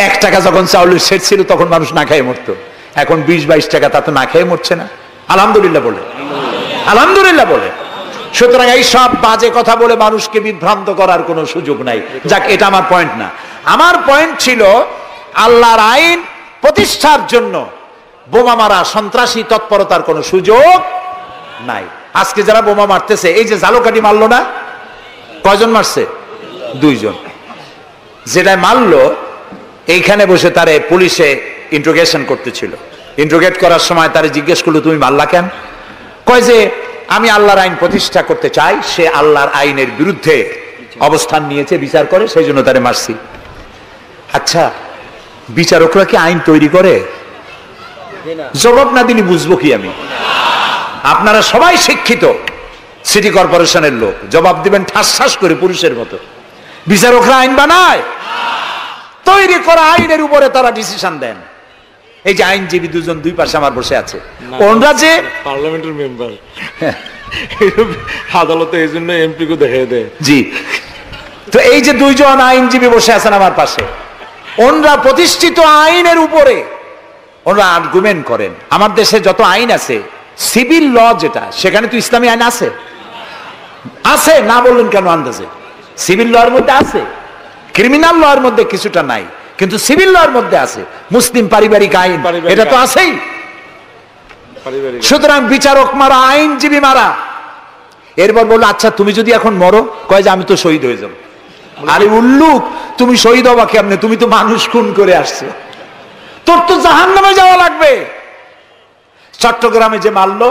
1 টাকা যখন চাউলের সেট ছিল তখন মানুষ না খেয়ে মরতো, এখন 20-22 টাকা, তা তো না খেয়ে মরছে না। আলহামদুলিল্লাহ বলে, আলহামদুলিল্লাহ বলে। সুতরাং এই সব বাজে কথা বলে মানুষকে বিভ্রান্ত করার কোনো সুযোগ নাই। যাক, এটা আমার পয়েন্ট না। আমার পয়েন্ট ছিল, আল্লাহর আইন প্রতিষ্ঠার জন্য বোমা মারা, সন্ত্রাসী তৎপরতার কোনো সুযোগ নাই। আজকে যারা বোমা মারতেছে, এই যে ঝালকাঠি মারলো না, কয়জন মারছে? 2 জন। যেটা মারলো, এইখানে বসে তারে পুলিশে ইন্ট্রোগেশন করতেছিল। ইন্ট্রোগেট করার সময় তারে জিজ্ঞেস করলো, তুমি মারলা কেন? কয় যে আমি আল্লাহর আইন প্রতিষ্ঠা করতে চাই, সে আল্লাহর আইনের বিরুদ্ধে অবস্থান নিয়েছে, বিচার করে, সেই জন্য তারে মারছি। আচ্ছা, বিচারকরা কি আইন তৈরি করে? জবাব না দিলে বুঝবো কি আমি? আপনারা সবাই শিক্ষিত, সিটি কর্পোরেশনের লোক, জবাব দিবেন ঠাস ঠাস করে পুরুষের মতো। বিচারকরা আইন বানায়? তৈরি করা আইনের উপরে তারা ডিসিশন দেন। এই যে আইনজীবী 2 জন 2 পাশে আমার বসে আছে, ওনরা যে পার্লামেন্টের মেম্বার, আদালতে এই জন্য এমপি কে দেখিয়ে দেয়। জি, তো এই যে 2 জন আইনজীবী বসে আছেন আমার পাশে, ওনরা প্রতিষ্ঠিত আইনের উপরে ওনরা আর্গুমেন্ট করেন। আমার দেশে যত আইন আছে, সিভিল ল যেটা, সেখানে তো ইসলামী আইন আছে, আছে না বললেন কেন? আন্দাজে সিভিল ল এর মধ্যে আছে, ক্রিমিনাল ল এর মধ্যে কিছুটা নাই, কিন্তু সিভিল ল এর মধ্যে আছে। মুসলিম পারিবারিক আইন, এটা তো আছেই। সুতরাং বিচারক মারা, আইনজীবী মারা। এরপর বললো, আচ্ছা তুমি যদি এখন মরো, কয় যে আমি তো শহীদ হয়ে যাবো। আরে উল্লুক, তুমি শহীদ হবা কেমনে? তুমি তো মানুষ খুন করে আসছো, তোর তো জাহান্নামে যাওয়া লাগবে। চট্টগ্রামে যে মারলো,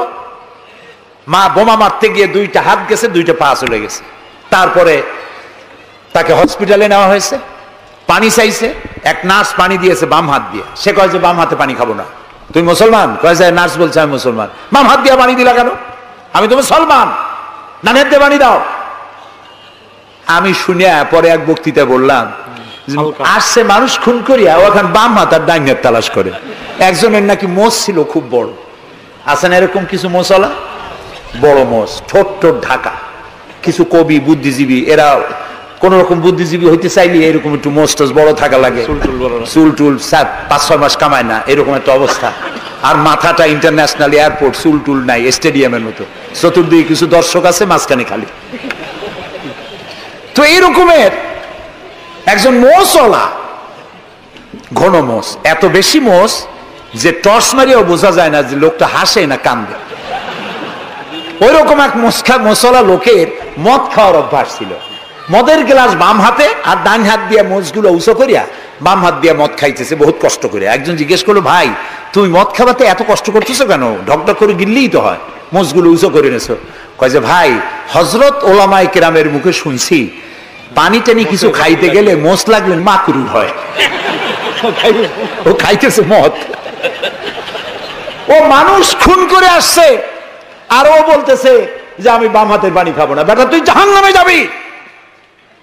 মা বোমা মারতে গিয়ে 2টা হাত গেছে, 2টা পা চলে গেছে। তারপরে তাকে হসপিটালে নেওয়া হয়েছে, পানি চাইছে, এক নার্স পানি দিয়েছে বাম হাত দিয়ে। সে কয় যে বাম হাতে পানি খাবো না। তুমি মুসলমান? কয় যে নার্স বলছে আমি মুসলমান। বাম হাত দিয়ে পানি দিলা কেন? আমি তো মুসলমান, ডান হাত দিয়ে পানি দাও। আমি শুনে পরে এক বক্তৃতা বললাম, আসছে মানুষ খুন করিয়া, ও এখন বাম হাত আর ডান হাত তালাশ করে। একজনের নাকি মোষ ছিল খুব বড়, আছে না এরকম কিছু মোষওয়ালা, বড় মোষ, ঠোঁট ঠোঁট ঢাকা। কিছু কবি, বুদ্ধিজীবী, এরা কোন রকম বুদ্ধিজীবী হইতে চাইলে এরকম একটু মোষ টোষ বড় থাকা লাগে, চুল টুল 5-6 মাস কামায় না, এরকম একটা অবস্থা। আর মাথাটা ইন্টারন্যাশনাল এয়ারপোর্ট, চুল টুল নাই, স্টেডিয়ামের মতো, চতুর্দিকে কিছু দর্শক আছে, মাঝখানে খালি। তো এইরকমের একজন মোষওয়ালা, ঘন মোষ, এত বেশি মোষ যে টর্চ মারিয়াও বোঝা যায় না যে লোকটা হাসে না কান্দে। ওই রকম এক মোষওয়ালা লোকের মদ খাওয়ার অভ্যাস ছিল। মদের গ্লাস বাম হাতে, আর ডান হাত দিয়ে মোষগুলো উঁচু করিয়া বাম হাত দিয়ে মদ খাইতেছে বহুত কষ্ট করে। একজন জিজ্ঞেস করলো, ভাই তুমি মদ খাওয়াতে এত কষ্ট করতেছো কেন? ঢকঢক করে গিললেই তো হয়, মোষগুলো উঁচু করে নেছো। কয় যে ভাই, হযরত ওলামায়ে কেরামের মুখে শুনছি, পানি টানি কিছু খাইতে গেলে মোষ লাগলে মাকরুহ হয়। ও খাইতেছে মদ, ও মানুষ খুন করে আসছে, আর ও বলতেছে যে আমি বাম হাতের পানি খাবো না। বেটা তুই জাহান্নামে যাবি।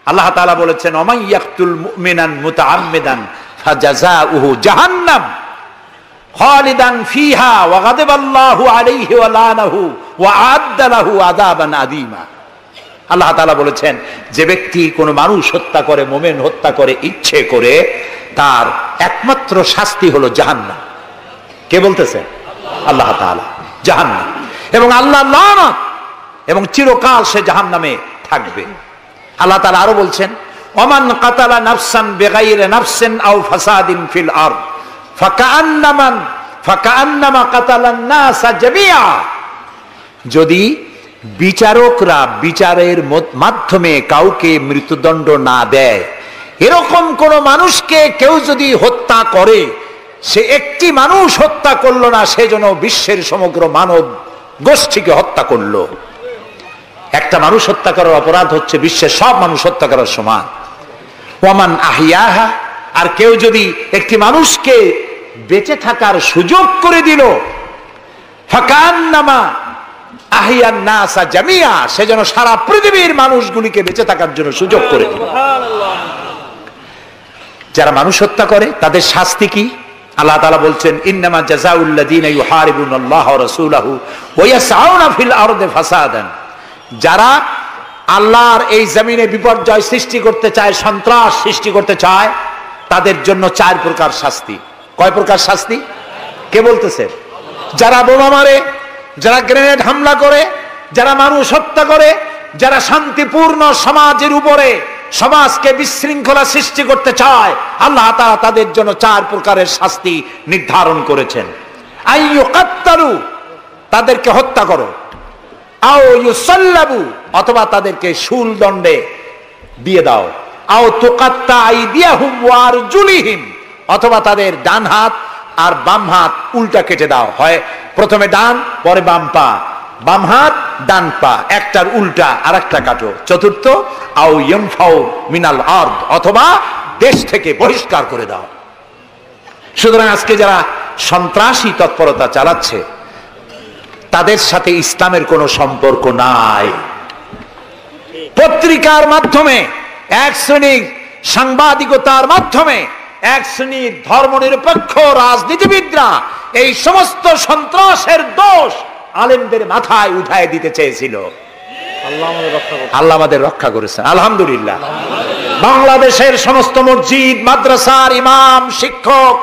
আল্লাহ তাআলা বলেছেন, ওমাই ইয়াকতুল মুমিনান মুতাআম্মিদান ফাজাযাউহু জাহান্নাম খালিদান ফিহা ওয়া গাদাবাল্লাহু আলাইহি ওয়া লানাহু ওয়া আ'আদ্দা লাহু আযাবান আযীমা। আল্লাহ তাআলা বলেছেন, যে ব্যক্তি কোনো মানুষ হত্যা করে, মুমিন হত্যা করে ইচ্ছে করে, তার একমাত্র শাস্তি হলো জাহান্নাম। কে বলতেছেন? আল্লাহ তাআলা। জাহান্নাম, এবং আল্লাহ লানত, এবং চিরকাল সে জাহান্নামে থাকবে। আল্লাহ তাআলা আরো বলছেন, ওমান কাতালা নাফসান বিগাইরি নাফসিন আও ফাসাদিন ফিল আরদ ফাকান্নামা কাতালান নাসা জামিআ। যদি বিচারকরা বিচারের মাধ্যমে কাউকে মৃত্যুদণ্ড না দেয়, এরকম কোন মানুষকে কেউ যদি হত্যা করে, সে একটি মানুষ হত্যা করলো না, সেজন্য বিশ্বের সমগ্র মানব গোষ্ঠীকে হত্যা করলো। একটা মানুষ হত্যা করার অপরাধ হচ্ছে বিশ্বের সব মানুষ হত্যা করার সমান। ওয়ামান আহিয়াহা, আর কেউ যদি একটি মানুষকে বেঁচে থাকার সুযোগ করে দিল, ফাকান্নামা আহিয়ান নাসা জামিয়া, সেজন্য সারা পৃথিবীর মানুষগুলিকে বেঁচে থাকার জন্য সুযোগ করে দিল। যারা মানুষ হত্যা করে তাদের শাস্তি কি? আল্লাহ তাআলা বলছেন, ইন্নামা জাযাউল্লাযীনা ইউহারিবুনাল্লাহ ওয়া রাসূলাহু ওয়া ইয়াসআউনা ফিল আরদি ফাসাদান, যারা আল্লাহর এই জমিনে বিপর্যয় সৃষ্টি করতে চায়, সন্ত্রাস সৃষ্টি করতে চায়, তাদের জন্য 4 প্রকার শাস্তি। কয় প্রকার শাস্তি? কে বলতেছে? যারা বোমা মারে, যারা গ্রেনেড হামলা করে, যারা মানুষ হত্যা করে, যারা শান্তিপূর্ণ সমাজের উপরে সমাজকে বিশৃঙ্খলা সৃষ্টি করতে চায়, আল্লাহ তাআলা তাদের জন্য 4 প্রকারের শাস্তি নির্ধারণ করেছেন। আইয়ুকাত্তালু, তাদেরকে হত্যা করো, আও ইউসাল্লাবু, অথবা তাদেরকে শুল দণ্ডে দিয়ে দাও, আও তুকাত্তা আইদিয়াহুম ওয়া আরজুলিহিম, অথবা তাদের ডান হাত আর বাম হাত উল্টা কেটে দাও। হয় প্রথমে ডান, পরে বাম পা, বাম হাত ডান পা, একটার উল্টা আর একটা কাটো। চতুর্থ, আও ইয়ানফাউ মিনাল আরদ, অথবা দেশ থেকে বহিষ্কার করে দাও। সুতরাং আজকে যারা সন্ত্রাসী তৎপরতা চালাচ্ছে, তাদের সাথে ইসলামের কোনো সম্পর্ক নাই। পত্রিকার মাধ্যমে, এক শ্রেণীর সাংবাদিকতার মাধ্যমে এক শ্রেণীর ধর্মনিরপেক্ষ রাজনীতিবিদরা এই সমস্ত সন্ত্রাসের দোষ আলেমদের মাথায় উঠায় দিতে চেয়েছিল। আল্লাহ আমাদের রক্ষা করেছেন, আলহামদুলিল্লাহ। বাংলাদেশের সমস্ত মসজিদ, মাদ্রাসার ইমাম, শিক্ষক,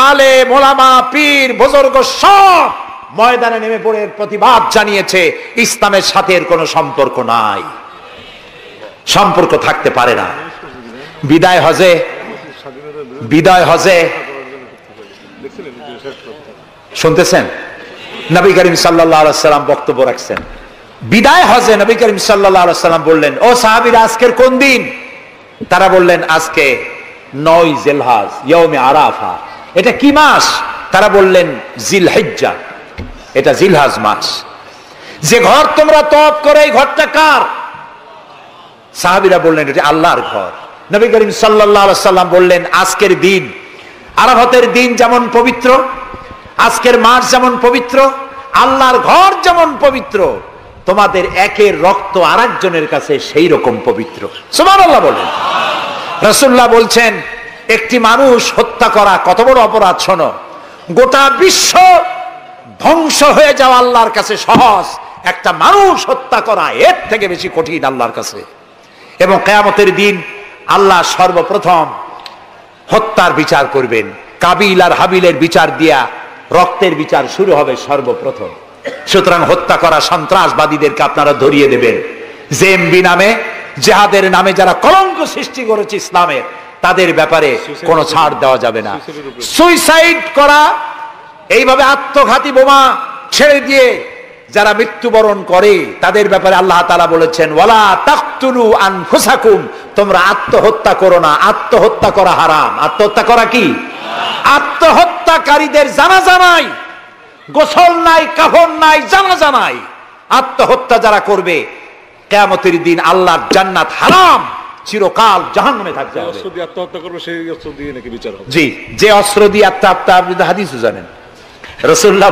আলেম, ওলামা, পীর, বুজুর্গ সব ময়দানে নেমে পড়ে প্রতিবাদ জানিয়েছে, ইসলামের সাথে এর কোনো সম্পর্ক নাই, সম্পর্ক থাকতে পারে না। বিদায় হজে শুনতেছেন, নবী করিম সাল্লাল্লাহু আলাইহি ওয়াসাল্লাম বক্তব্য রাখছেন। বিদায় হজে নবী করিম সাল্লাল্লাহু আলাইহি ওয়াসাল্লাম বললেন, ও সাহাবীরা, আজকের কোন দিন? তারা বললেন, আজকে 9 জিলহজ, ইয়াউমে আরাফা। এটা কি মাস? তারা বললেন, জিলহিজ্জা, এটা জিলহজ মাস। যে ঘর তোমরা তওয়াফ করে, এই ঘরটা কার? সাহাবীরা বললেন, এটা আল্লাহর ঘর। নবী করিম সাল্লাল্লাহু আলাইহি ওয়াসাল্লাম বললেন, আজকের দিন, আরাফাতের দিন যেমন পবিত্র, আজকের মাস যেমন পবিত্র, আল্লাহর ঘর যেমন পবিত্র, তোমাদের একের রক্ত আরেকজনের কাছে সেই রকম পবিত্র। সুবহানাল্লাহ বলেন। রাসূলুল্লাহ বলছেন, একটি মানুষ হত্যা করা কত বড় অপরাধ শোনো। গোটা বিশ্ব ধ্বংস হয়ে যাওয়া আল্লাহর কাছে সহজ, একটা মানুষ হত্যা করা এর থেকে বেশি কঠিন আল্লাহর কাছে। এবং কিয়ামতের দিন আল্লাহ সর্বপ্রথম হত্যার বিচার করবেন। কাবিল আর হাবিলের বিচার দিয়া রক্তের বিচার শুরু হবে সর্বপ্রথম। সুতরাং হত্যা করা সন্ত্রাসবাদীদেরকে আপনারা ধরিয়ে দেবেন। জেএমবি নামে, জিহাদের নামে যারা কলঙ্ক সৃষ্টি করেছে ইসলামের, তাদের ব্যাপারে কোনো ছাড় দেওয়া যাবে না। সুইসাইড করা, এইভাবে আত্মঘাতী বোমা ছেড়ে দিয়ে যারা মৃত্যুবরণ করে, তাদের ব্যাপারে আল্লাহ তাআলা বলেছেন, ওয়ালা তাকতুলু আনফুসাকুম, তোমরা আত্মহত্যা করো না। আত্মহত্যা করা হারাম। আত্মহত্যা করা কি? আত্মহত্যাকারীদের জানাজা নাই, গোসল নাই, কাফন নাই, জানাজা নাই। আত্মহত্যা যারা করবে, কিয়ামতের দিন আল্লাহর জান্নাত হারাম, চিরকাল জাহান্নামে থাকতে হবে। অস্ত্র দিয়ে আত্মহত্যা করবে, সেই অস্ত্র দিয়ে নাকি বিচার হবে। জি, যে অস্ত্র দিয়ে আত্মহত্যা, আপনি তো হাদিসও জানেন, রাসূলুল্লাহ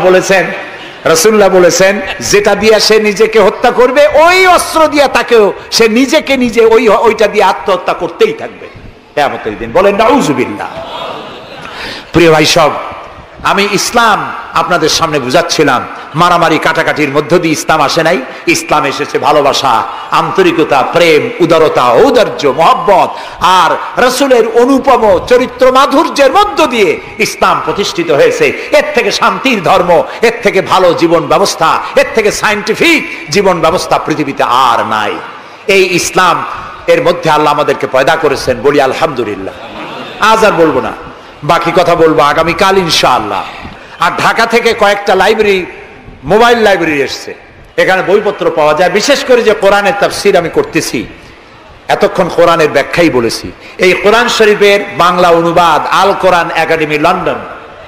বলেছেন যেটা দিয়ে সে নিজেকে হত্যা করবে, ওই অস্ত্র দিয়ে তাকেও সে নিজেকে নিজে ওইটা দিয়ে আত্মহত্যা করতেই থাকবে কিয়ামতের দিন। বলেন নাউযুবিল্লাহ। প্রিয় ভাই সব, আমি ইসলাম আপনাদের সামনে বুঝাচ্ছিলাম। মারামারি কাটাকাটির মধ্য দিয়ে ইসলাম আসে নাই। ইসলাম এসেছে ভালোবাসা, আন্তরিকতা, প্রেম, উদারতা, ঔদার্য, মহব্বত আর রাসূলের অনুপম চরিত্র মাধুর্যের মধ্য দিয়ে ইসলাম প্রতিষ্ঠিত হয়েছে। এর থেকে শান্তির ধর্ম, এর থেকে ভালো জীবন ব্যবস্থা, এর থেকে সায়েন্টিফিক জীবন ব্যবস্থা পৃথিবীতে আর নাই। এই ইসলাম এর মধ্যে আল্লাহ আমাদেরকে পয়দা করেছেন, বলি আলহামদুলিল্লাহ। আজ আর বলবো না, বাকি কথা বলবো আগামীকাল ইনশাআল্লাহ। আর ঢাকা থেকে কয়েকটা লাইব্রেরি, মোবাইল লাইব্রেরি এসছে, এখানে বইপত্র পাওয়া যায়। বিশেষ করে যে কোরআনের তাফসীর আমি করতেছি, এতক্ষণ কোরআনের ব্যাখ্যাই বলেছি। এই কোরআন শরীফের বাংলা অনুবাদ আল কোরআন একাডেমি লন্ডন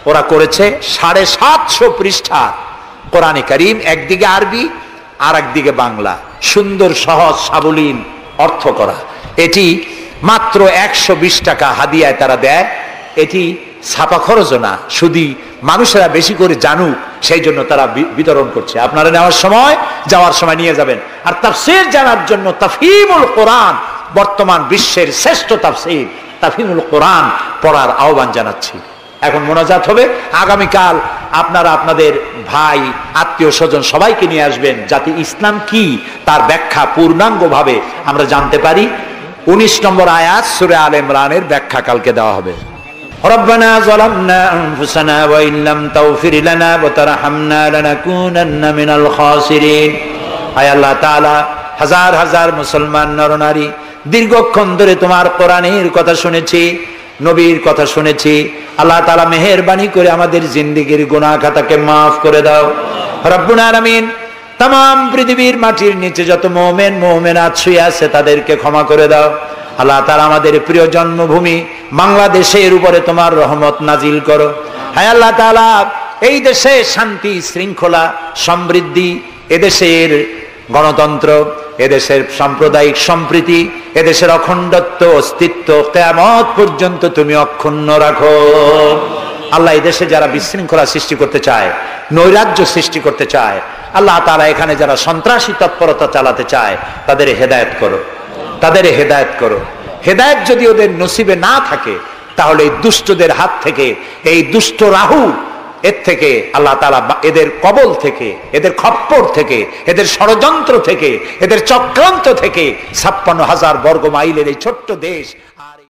ওরা করেছে 750 পৃষ্ঠা কোরআনে কারীম, একদিকে আরবি আর একদিকে বাংলা, সুন্দর সহজ সাবলীল অর্থ করা। এটি মাত্র 120 টাকা হাদিয়ায় তারা দেয়। এটি ছাপা খরচও না, শুধু মানুষেরা বেশি করে জানুক সেই জন্য তারা বিতরণ করছে। আপনারা নেওয়ার সময়, যাওয়ার সময় নিয়ে যাবেন। আর তাফসীর জানার জন্য তাফহিমুল কোরআন, বর্তমান বিশ্বের শ্রেষ্ঠ তাফসীর তাফহিমুল কোরআন পড়ার আহ্বান জানাচ্ছি। এখন মোনাজাত হবে। আগামীকাল আপনারা আপনাদের ভাই, আত্মীয় স্বজন সবাইকে নিয়ে আসবেন, যাতে ইসলাম কি তার ব্যাখ্যা পূর্ণাঙ্গভাবে আমরা জানতে পারি। 19 নম্বর আয়াত সূরা আলে ইমরানের ব্যাখ্যা কালকে দেওয়া হবে। রব্বানা যালামনা আনফুসানা ওয়া ইল্লাম তাগফির লানা ওয়া তারহামনা লানাকুনান্না মিনাল খাসিরিন। আয় আল্লাহ তাআলা, হাজার হাজার মুসলমান নরনারী দীর্ঘক্ষণ ধরে তোমার কোরআনের কথা শুনেছি, নবীর কথা শুনেছি। আল্লাহ তাআলা মেহেরবানি করে আমাদের জিন্দেগীর গুনাহ খাতাকে মাফ করে দাও রব্বুল আলামিন। तमाम পৃথিবীর মাটির নিচে যত মুমিন মুমিনাত শুয়ে আছে তাদেরকে ক্ষমা করে দাও আল্লাহ তাআলা। আমাদের প্রিয় জন্মভূমি বাংলাদেশের উপরে তোমার রহমত নাজিল করো। হায় আল্লাহ তাআলা, এই দেশে শান্তি, শৃঙ্খলা, সমৃদ্ধি, এদেশের গণতন্ত্র, এদেশের সাম্প্রদায়িক সম্প্রীতি, এদেশের অখণ্ডত্ব, অস্তিত্ব কিয়ামত পর্যন্ত তুমি অক্ষুণ্ণ রাখো আল্লাহ। এই দেশে যারা বিশৃঙ্খলা সৃষ্টি করতে চায়, নৈরাজ্য সৃষ্টি করতে চায়, আল্লাহ তাআলা এখানে যারা সন্ত্রাসী তৎপরতা চালাতে চায়, তাদের হেদায়েত করো, তাদের হেদায়েত করো। হেদায়েত যদি ওদের নসিবে না থাকে, তাহলে এই দুষ্টদের হাত থেকে, এই দুষ্ট রাহু এর থেকে আল্লাহ তাআলা এদের কবল থেকে, এদের খপ্পর থেকে, এদের ষড়যন্ত্র থেকে, এদের চক্রান্ত থেকে 56,000 বর্গ মাইলের এই ছোট্ট দেশ